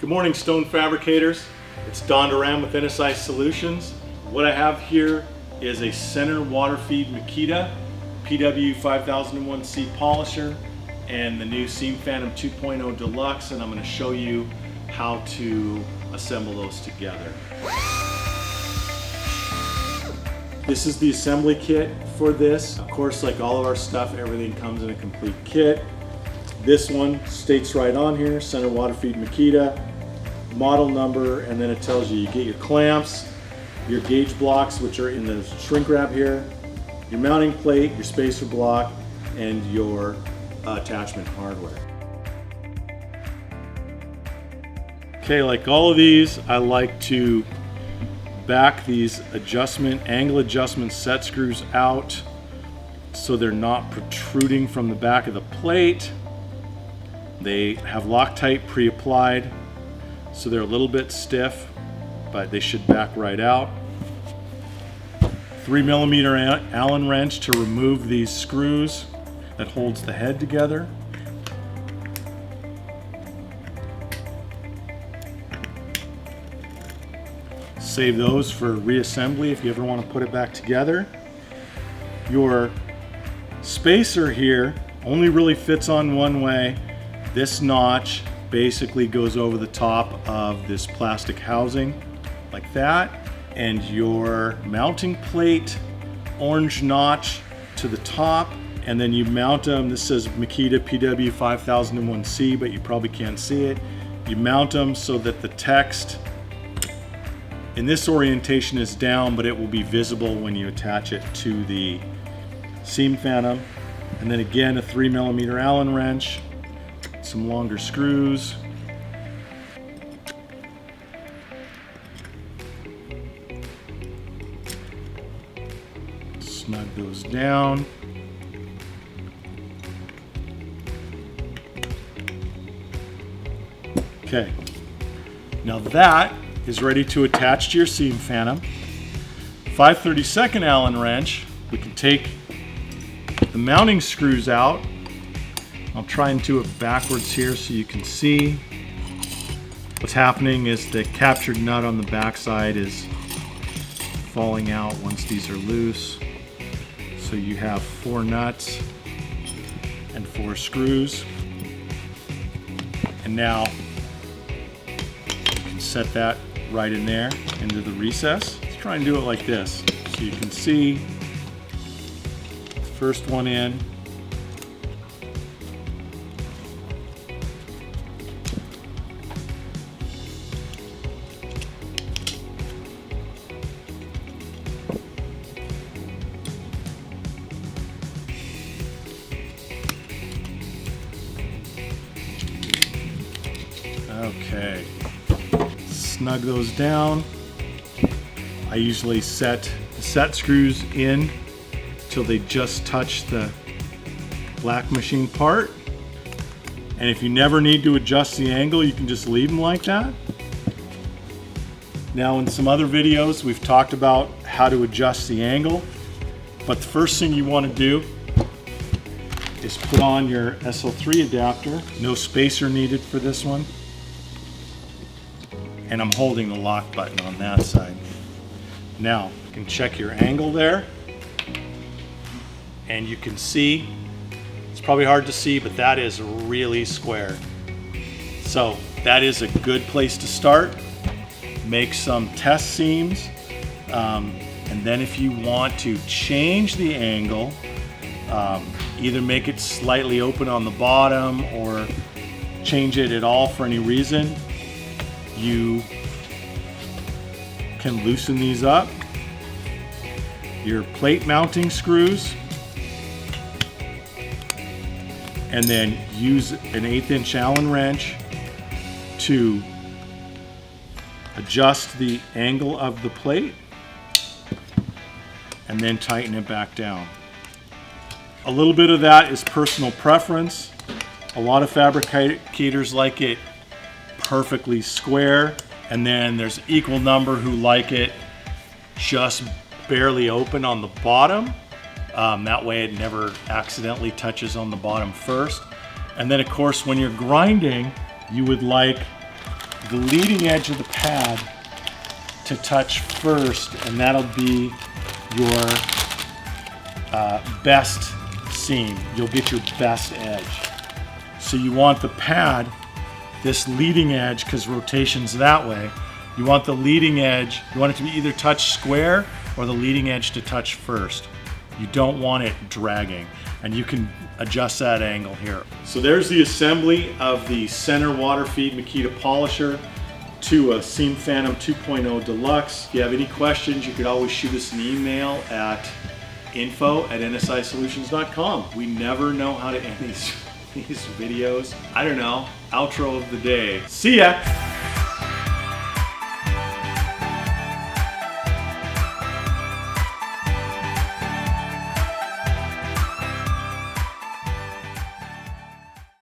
Good morning, stone fabricators. It's Don Duran with NSI Solutions. What I have here is a center water feed Makita PW 5001C polisher and the new Seam Phantom 2.0 Deluxe, and I'm going to show you how to assemble those together. This is the assembly kit for this. Of course, like all of our stuff, everything comes in a complete kit. This one states right on here, center water feed Makita, model number, and then it tells you get your clamps, your gauge blocks, which are in the shrink wrap here, your mounting plate, your spacer block, and your attachment hardware. Okay, like all of these, I like to back these angle adjustment set screws out so they're not protruding from the back of the plate. They have Loctite pre-applied, so they're a little bit stiff, but they should back right out. 3mm Allen wrench to remove these screws that holds the head together. Save those for reassembly if you ever want to put it back together. Your spacer here only really fits on one way. This notch basically goes over the top of this plastic housing like that, and your mounting plate, orange notch to the top, and then you mount them. This says Makita PW 5001C, but you probably can't see it. You mount them so that the text in this orientation is down, but it will be visible when you attach it to the Seam Phantom. And then again, a 3mm Allen wrench, some longer screws, snug those down. Okay, now that is ready to attach to your Seam Phantom. 5/32 Allen wrench, we can take the mounting screws out. I'll try and do it backwards here so you can see. What's happening is the captured nut on the back side is falling out once these are loose. So you have 4 nuts and 4 screws. And now you can set that right in there into the recess. Let's try and do it like this so you can see the first one in. Okay, snug those down. I usually set the set screws in till they just touch the black machine part. And if you never need to adjust the angle, you can just leave them like that. Now, in some other videos, we've talked about how to adjust the angle, but the first thing you want to do is put on your SL3 adapter. No spacer needed for this one. And I'm holding the lock button on that side. Now, you can check your angle there, and you can see, it's probably hard to see, but that is really square. So that is a good place to start. Make some test seams, and then if you want to change the angle, either make it slightly open on the bottom or change it at all for any reason, you can loosen these up. Your plate mounting screws, and then use an 1/8" Allen wrench to adjust the angle of the plate and then tighten it back down. A little bit of that is personal preference. A lot of fabricators like it perfectly square, and then there's equal number who like it just barely open on the bottom. That way it never accidentally touches on the bottom first. And then of course when you're grinding, you would like the leading edge of the pad to touch first, and that'll be your best seam. You'll get your best edge. So you want the pad, this leading edge, because rotation's that way, you want the leading edge, you want it to be either touch square or the leading edge to touch first. You don't want it dragging, and you can adjust that angle here. So there's the assembly of the center water feed Makita polisher to a Seam Phantom 2.0 Deluxe. If you have any questions, you could always shoot us an email at info@nsisolutions.com. We never know how to end these videos. I don't know. Outro of the day. See ya!